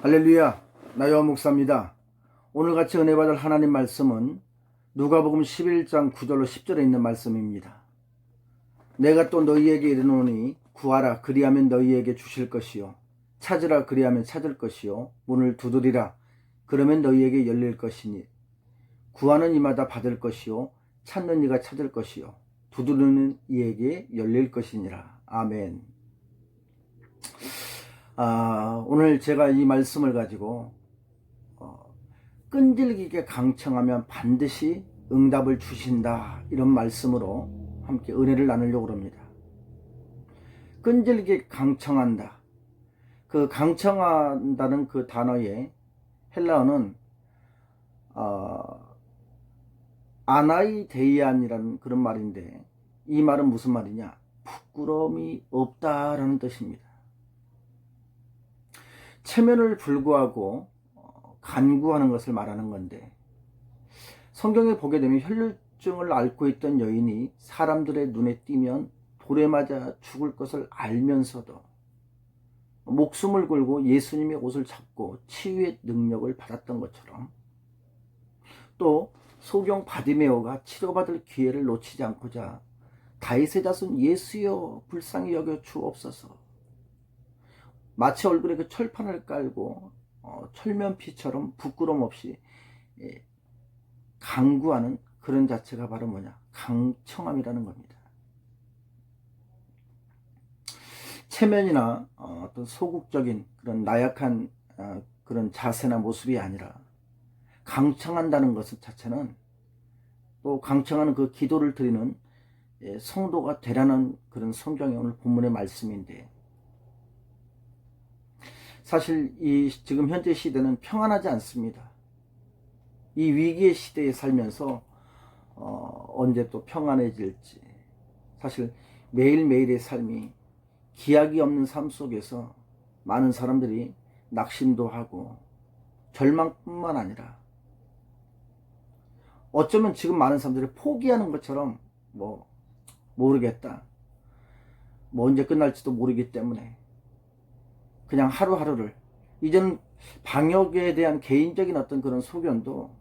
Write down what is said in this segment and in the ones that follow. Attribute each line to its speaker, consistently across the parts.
Speaker 1: 할렐루야, 나요한 목사입니다. 오늘 같이 은혜 받을 하나님 말씀은 누가복음 11장 9절로 10절에 있는 말씀입니다. 내가 또 너희에게 이르노니 구하라 그리하면 너희에게 주실 것이요 찾으라 그리하면 찾을 것이요 문을 두드리라 그러면 너희에게 열릴 것이니 구하는 이마다 받을 것이요 찾는 이가 찾을 것이요 두드리는 이에게 열릴 것이니라. 아멘. 오늘 제가 이 말씀을 가지고 끈질기게 강청하면 반드시 응답을 주신다, 이런 말씀으로 함께 은혜를 나누려고 합니다. 끈질기게 강청한다. 그 강청한다는 그 단어의 헬라어는 아나이데이안이라는 그런 말인데, 이 말은 무슨 말이냐? 부끄러움이 없다라는 뜻입니다. 체면을 불구하고 간구하는 것을 말하는 건데, 성경에 보게 되면 혈루증을 앓고 있던 여인이 사람들의 눈에 띄면 돌에 맞아 죽을 것을 알면서도 목숨을 걸고 예수님의 옷을 잡고 치유의 능력을 받았던 것처럼, 또 소경 바디메오가 치료받을 기회를 놓치지 않고자 다윗의 자손 예수여 불쌍히 여겨 주옵소서, 마치 얼굴에 그 철판을 깔고 철면피처럼 부끄럼 없이 간구하는 그런 자체가 바로 뭐냐? 강청함이라는 겁니다. 체면이나 어떤 소극적인 그런 나약한 그런 자세나 모습이 아니라, 강청한다는 것 자체는, 또 강청하는 그 기도를 드리는 성도가 되라는 그런 성경의 오늘 본문의 말씀인데, 사실 이 지금 현재 시대는 평안하지 않습니다. 이 위기의 시대에 살면서 언제 또 평안해질지, 사실 매일매일의 삶이 기약이 없는 삶 속에서 많은 사람들이 낙심도 하고 절망뿐만 아니라, 어쩌면 지금 많은 사람들이 포기하는 것처럼 모르겠다, 언제 끝날지도 모르기 때문에 그냥 하루하루를, 이제는 방역에 대한 개인적인 어떤 그런 소견도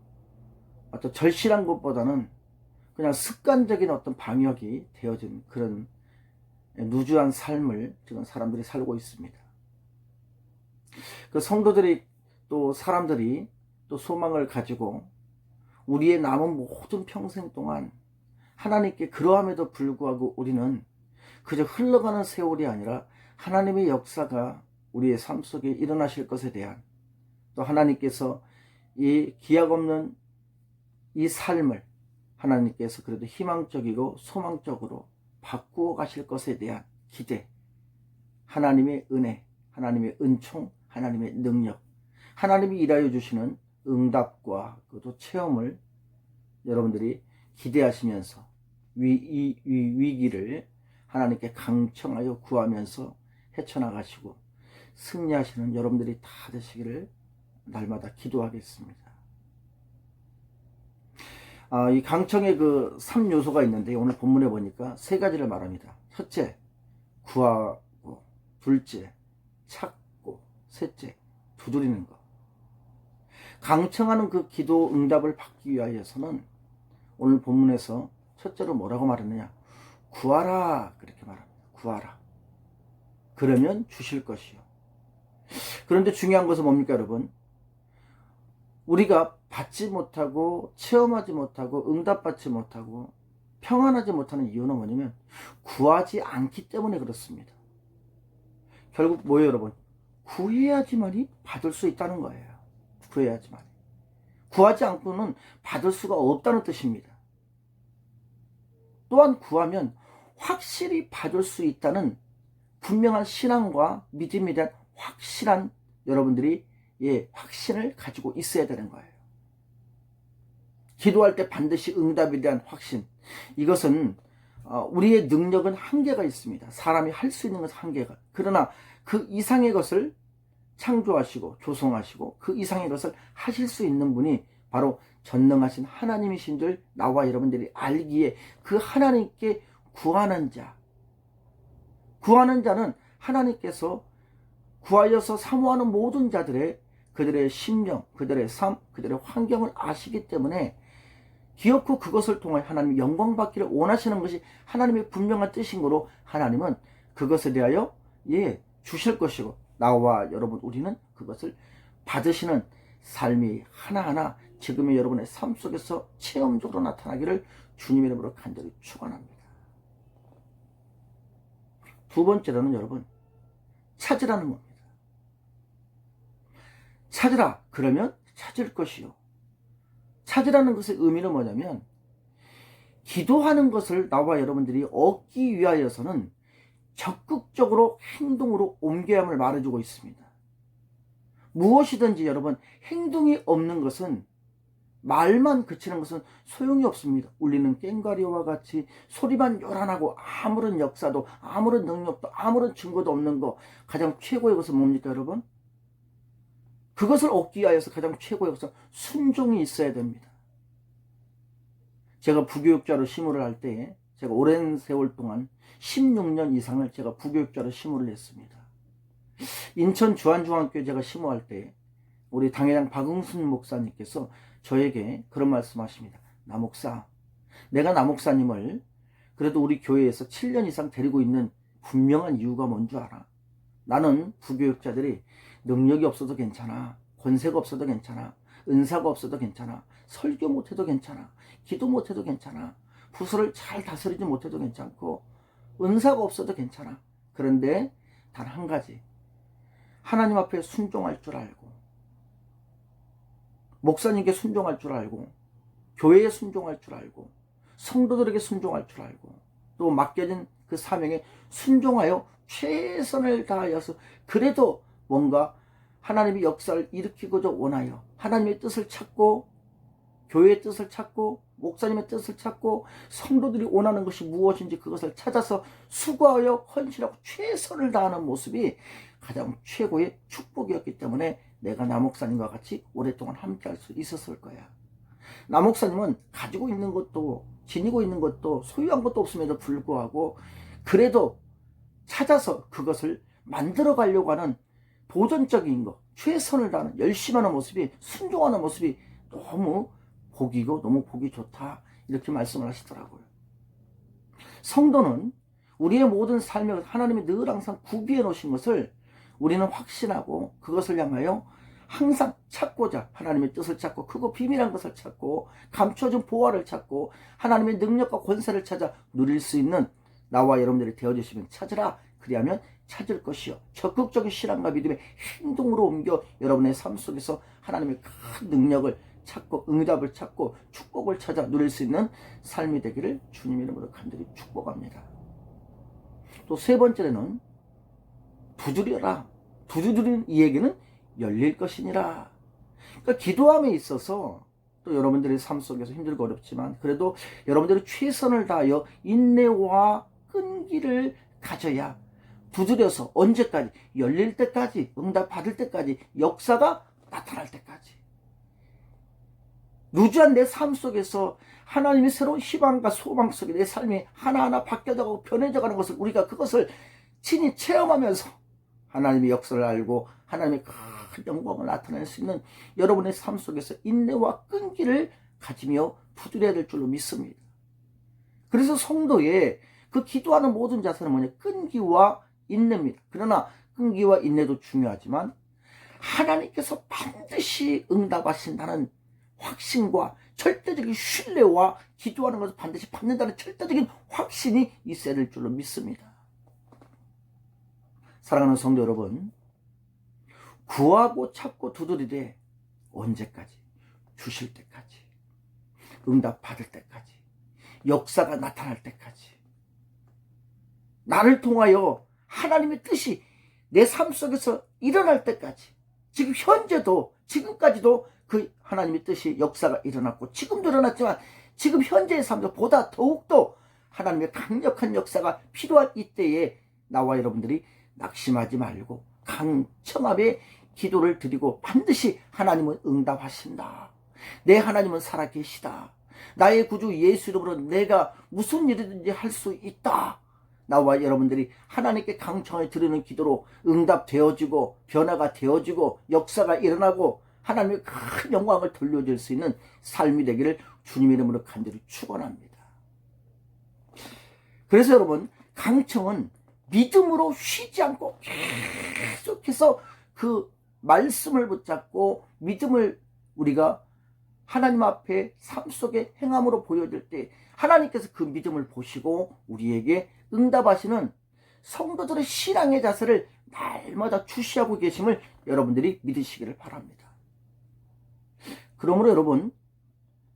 Speaker 1: 어떤 절실한 것보다는 그냥 습관적인 어떤 방역이 되어진 그런 루즈한 삶을 지금 사람들이 살고 있습니다. 그 성도들이, 또 사람들이 또 소망을 가지고 우리의 남은 모든 평생 동안 하나님께, 그러함에도 불구하고 우리는 그저 흘러가는 세월이 아니라 하나님의 역사가 우리의 삶 속에 일어나실 것에 대한, 또 하나님께서 이 기약 없는 이 삶을 하나님께서 그래도 희망적이고 소망적으로 바꾸어 가실 것에 대한 기대, 하나님의 은혜, 하나님의 은총, 하나님의 능력, 하나님이 일하여 주시는 응답과 또 체험을 여러분들이 기대하시면서 이 위기를 하나님께 강청하여 구하면서 헤쳐나가시고 승리하시는 여러분들이 다 되시기를 날마다 기도하겠습니다. 이 강청의 그 3요소가 있는데, 오늘 본문에 보니까 3가지를 말합니다. 첫째, 구하고; 둘째, 찾고; 셋째, 두드리는 것. 강청하는 그 기도 응답을 받기 위하여서는 오늘 본문에서 첫째로 뭐라고 말했느냐? 구하라, 그렇게 말합니다. 구하라. 그러면 주실 것이요. 그런데 중요한 것은 뭡니까, 여러분? 우리가 받지 못하고 체험하지 못하고 응답받지 못하고 평안하지 못하는 이유는 뭐냐면, 구하지 않기 때문에 그렇습니다. 결국 뭐예요, 여러분? 구해야지만이 받을 수 있다는 거예요. 구해야지만. 구하지 않고는 받을 수가 없다는 뜻입니다. 또한 구하면 확실히 받을 수 있다는 분명한 신앙과 믿음에 대한 확실한, 여러분들이 확신을 가지고 있어야 되는 거예요. 기도할 때 반드시 응답에 대한 확신. 이것은 우리의 능력은 한계가 있습니다. 사람이 할 수 있는 것은 한계가. 그러나 그 이상의 것을 창조하시고 조성하시고 그 이상의 것을 하실 수 있는 분이 바로 전능하신 하나님이신 줄 나와 여러분들이 알기에, 그 하나님께 구하는 자는 하나님께서 구하여서 사모하는 모든 자들의 그들의 심령, 그들의 삶, 그들의 환경을 아시기 때문에 기어코 그것을 통해 하나님이 영광 받기를 원하시는 것이 하나님의 분명한 뜻인 거로 하나님은 그것에 대하여 주실 것이고, 나와 여러분 우리는 그것을 받으시는 삶이 하나하나 지금의 여러분의 삶 속에서 체험적으로 나타나기를 주님의 이름으로 간절히 축원합니다. 두 번째로는 여러분, 찾으라는 겁니다. 찾으라 그러면 찾을 것이요. 찾으라는 것의 의미는 뭐냐면, 기도하는 것을 나와 여러분들이 얻기 위하여서는 적극적으로 행동으로 옮겨야 함을 말해주고 있습니다. 무엇이든지 여러분, 행동이 없는 것은, 말만 그치는 것은 소용이 없습니다. 울리는 꽹과리와 같이 소리만 요란하고 아무런 역사도 아무런 능력도 아무런 증거도 없는 거, 가장 최고의 것은 뭡니까 여러분? 그것을 얻기 위하여서 가장 최고의 것은 순종이 있어야 됩니다. 제가 부교육자로 심호를 할 때, 제가 오랜 세월 동안 16년 이상을 제가 부교육자로 심호를 했습니다. 인천 주안중앙교회 제가 심호할 때 우리 당회장 박응순 목사님께서 저에게 그런 말씀하십니다. 나 목사, 내가 나 목사님을 그래도 우리 교회에서 7년 이상 데리고 있는 분명한 이유가 뭔 줄 알아? 나는 부교육자들이 능력이 없어도 괜찮아, 권세가 없어도 괜찮아, 은사가 없어도 괜찮아, 설교 못해도 괜찮아, 기도 못해도 괜찮아, 부서를 잘 다스리지 못해도 괜찮고, 은사가 없어도 괜찮아. 그런데 단 한 가지, 하나님 앞에 순종할 줄 알고, 목사님께 순종할 줄 알고, 교회에 순종할 줄 알고, 성도들에게 순종할 줄 알고, 또 맡겨진 그 사명에 순종하여 최선을 다하여서 그래도 뭔가 하나님의 역사를 일으키고자 원하여 하나님의 뜻을 찾고, 교회의 뜻을 찾고, 목사님의 뜻을 찾고, 성도들이 원하는 것이 무엇인지 그것을 찾아서 수고하여 헌신하고 최선을 다하는 모습이 가장 최고의 축복이었기 때문에 내가 나 목사님과 같이 오랫동안 함께 할 수 있었을 거야. 나 목사님은 가지고 있는 것도 지니고 있는 것도 소유한 것도 없음에도 불구하고 그래도 찾아서 그것을 만들어 가려고 하는 도전적인 것, 최선을 다하는 열심하는 모습이, 순종하는 모습이 너무 복이고 너무 복이 좋다, 이렇게 말씀을 하시더라고요. 성도는 우리의 모든 삶에 하나님이 늘 항상 구비해 놓으신 것을 우리는 확신하고 그것을 향하여 항상 찾고자, 하나님의 뜻을 찾고 크고 비밀한 것을 찾고 감춰진 보화를 찾고 하나님의 능력과 권세를 찾아 누릴 수 있는 나와 여러분들이 되어주시면 찾으라, 그리하면 찾을 것이요. 적극적인 신앙과 믿음의 행동으로 옮겨 여러분의 삶 속에서 하나님의 큰 능력을 찾고 응답을 찾고 축복을 찾아 누릴 수 있는 삶이 되기를 주님의 이름으로 간절히 축복합니다. 또 세 번째는 두드려라. 두드리는 이에게는 열릴 것이니라. 그러니까 기도함에 있어서 또 여러분들의 삶 속에서 힘들고 어렵지만 그래도 여러분들이 최선을 다하여 인내와 끈기를 가져야 두드려서 언제까지? 열릴 때까지, 응답 받을 때까지, 역사가 나타날 때까지. 루즈한 내 삶 속에서 하나님의 새로운 희망과 소망 속에 내 삶이 하나하나 바뀌어가고 변해져가는 것을 우리가 그것을 친히 체험하면서 하나님의 역사를 알고 하나님의 큰 영광을 나타낼 수 있는 여러분의 삶 속에서 인내와 끈기를 가지며 두드려야 될 줄로 믿습니다. 그래서 성도의 그 기도하는 모든 자세는 뭐냐? 끈기와 인내입니다. 그러나 끈기와 인내도 중요하지만 하나님께서 반드시 응답하신다는 확신과 절대적인 신뢰와 기도하는 것을 반드시 받는다는 절대적인 확신이 있어야 될 줄로 믿습니다. 사랑하는 성도 여러분, 구하고 찾고 두드리되 언제까지? 주실 때까지, 응답 받을 때까지, 역사가 나타날 때까지, 나를 통하여 하나님의 뜻이 내 삶 속에서 일어날 때까지, 지금 현재도 지금까지도 그 하나님의 뜻이 역사가 일어났고 지금도 일어났지만 지금 현재의 삶도 보다 더욱더 하나님의 강력한 역사가 필요한 이때에 나와 여러분들이 낙심하지 말고 강청함의 기도를 드리고 반드시 하나님은 응답하신다. 내 하나님은 살아계시다. 나의 구주 예수 이름으로 내가 무슨 일이든지 할 수 있다. 나와 여러분들이 하나님께 강청을 드리는 기도로 응답되어지고 변화가 되어지고 역사가 일어나고 하나님의 큰 영광을 돌려줄 수 있는 삶이 되기를 주님의 이름으로 간절히 축원합니다. 그래서 여러분, 강청은 믿음으로 쉬지 않고 계속해서 그 말씀을 붙잡고 믿음을 우리가 하나님 앞에 삶 속에 행함으로 보여줄 때 하나님께서 그 믿음을 보시고 우리에게 응답하시는 성도들의 신앙의 자세를 날마다 주시하고 계심을 여러분들이 믿으시기를 바랍니다. 그러므로 여러분,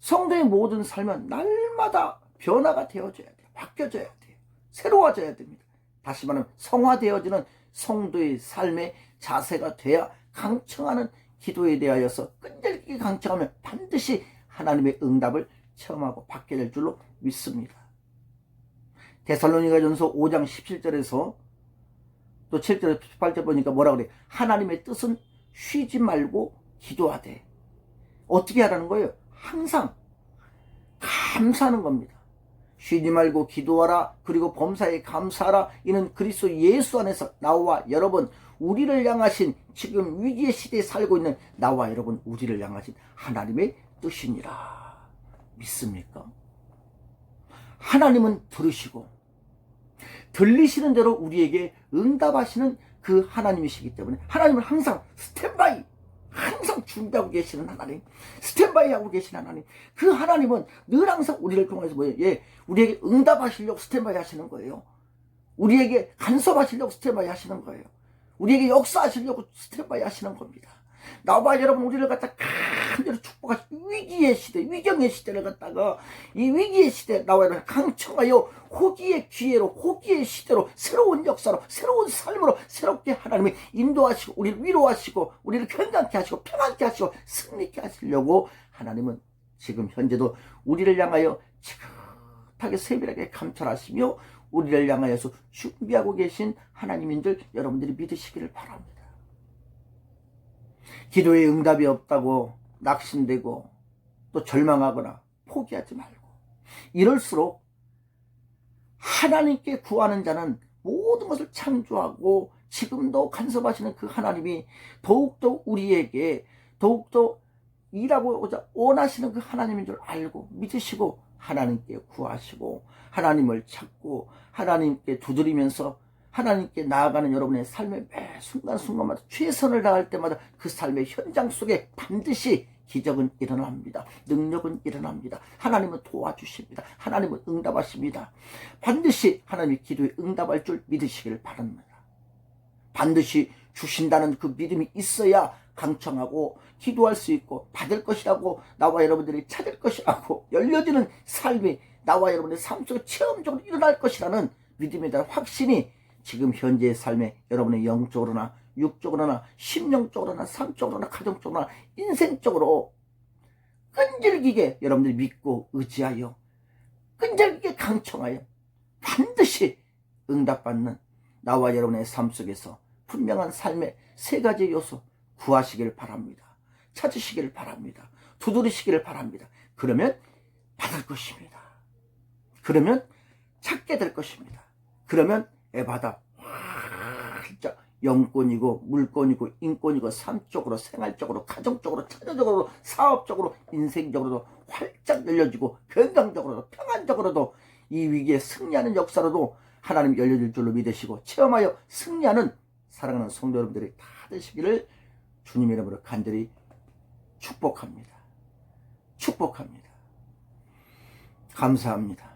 Speaker 1: 성도의 모든 삶은 날마다 변화가 되어져야 돼요. 바뀌어져야 돼요. 새로워져야 됩니다. 다시 말하면 성화되어지는 성도의 삶의 자세가 돼야 강청하는 기도에 대하여서 끈질기게 강청하면 반드시 하나님의 응답을 체험하고 받게 될 줄로 믿습니다. 데살로니가전서 5장 17절에서 또 7절 18절 보니까 뭐라 그래요? 하나님의 뜻은 쉬지 말고 기도하되. 어떻게 하라는 거예요? 항상 감사하는 겁니다. 쉬지 말고 기도하라. 그리고 범사에 감사하라. 이는 그리스도 예수 안에서 나와 여러분, 우리를 향하신, 지금 위기의 시대에 살고 있는 나와 여러분, 우리를 향하신 하나님의 뜻이니라. 믿습니까? 하나님은 들으시고 들리시는 대로 우리에게 응답하시는 그 하나님이시기 때문에 하나님은 항상 스탠바이, 항상 준비하고 계시는 하나님, 스탠바이 하고 계신 하나님, 그 하나님은 늘 항상 우리를 통해서 뭐예요? 예, 우리에게 응답하시려고 스탠바이 하시는 거예요. 우리에게 간섭하시려고 스탠바이 하시는 거예요. 우리에게 역사하시려고 스탠바이 하시는 겁니다. 나와 여러분, 우리를 갖다 간절히 축복하시고 위기의 시대, 위경의 시대를 갖다가 이 위기의 시대 나와 여러분 강청하여 호기의 기회로, 호기의 시대로, 새로운 역사로, 새로운 삶으로 새롭게 하나님이 인도하시고 우리를 위로하시고 우리를 건강케 하시고 평안케 하시고 승리케 하시려고 하나님은 지금 현재도 우리를 향하여 지긋하게 세밀하게 감찰하시며 우리를 향하여서 준비하고 계신 하나님인 줄 여러분들이 믿으시기를 바랍니다. 기도에 응답이 없다고 낙심되고 또 절망하거나 포기하지 말고, 이럴수록 하나님께 구하는 자는 모든 것을 창조하고 지금도 간섭하시는 그 하나님이 더욱더 우리에게 더욱더 일하고자 원하시는 그 하나님인 줄 알고 믿으시고 하나님께 구하시고 하나님을 찾고 하나님께 두드리면서 하나님께 나아가는 여러분의 삶의 매 순간순간마다 최선을 다할 때마다 그 삶의 현장 속에 반드시 기적은 일어납니다. 능력은 일어납니다. 하나님은 도와주십니다. 하나님은 응답하십니다. 반드시 하나님이 기도에 응답할 줄 믿으시기를 바랍니다. 반드시 주신다는 그 믿음이 있어야 강청하고 기도할 수 있고 받을 것이라고 나와 여러분들이 찾을 것이라고 열려지는 삶이 나와 여러분의 삶 속에 체험적으로 일어날 것이라는 믿음에 대한 확신이 지금 현재의 삶에 여러분의 영적으로나 육적으로나 심령적으로나 삶적으로나 가정적으로나 인생적으로 끈질기게 여러분들이 믿고 의지하여 끈질기게 강청하여 반드시 응답받는 나와 여러분의 삶 속에서 분명한 삶의 세 가지 요소 구하시길 바랍니다. 찾으시길 바랍니다. 두드리시기를 바랍니다. 그러면 받을 것입니다. 그러면 찾게 될 것입니다. 그러면 에바다 진짜 영권이고 물권이고 인권이고 삶적으로 생활적으로 가정적으로 자녀적으로 사업적으로 인생적으로도 활짝 열려지고 건강적으로도 평안적으로도 이 위기에 승리하는 역사로도 하나님 열려줄 줄로 믿으시고 체험하여 승리하는 사랑하는 성도 여러분들이 다 되시기를 주님의 이름으로 간절히 축복합니다. 축복합니다. 감사합니다.